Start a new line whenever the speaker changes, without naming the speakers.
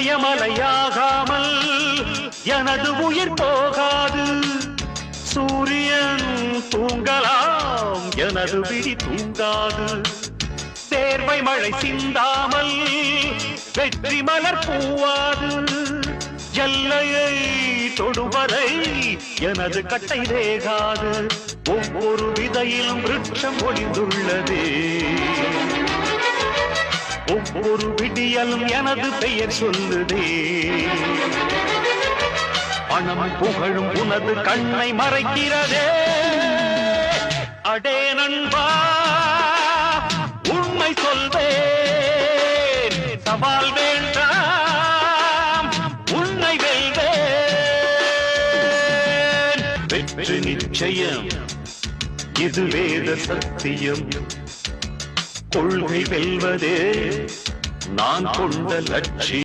இமயமலையாகாமல் எனது உயிர் போகாது. சூரியன் தூங்கலாம், எனது விழி தூங்காது. தேர்வை மழை சிந்தாமல் வெற்றி மலர் பூவாது. எல்லையை தொடுவரை எனது கட்டை வேகாது. ஒவ்வொரு விதையிலும் விருட்சம் ஒளிந்துள்ளதே. ஒவ்வொரு விடியலும் எனது பெயர் சொல்லுதே. பணம் புகழும் உனது கண்ணை மறைக்கிறதே. அடே நண்பா, உண்மை சொல்வேன், சவால் வேண்டாம், உன்னை வெல்வேன். வெற்றி நிச்சயம், இது வேத சத்தியம். கொள்கை வெல்வதே நான் கொண்ட லட்சியம்.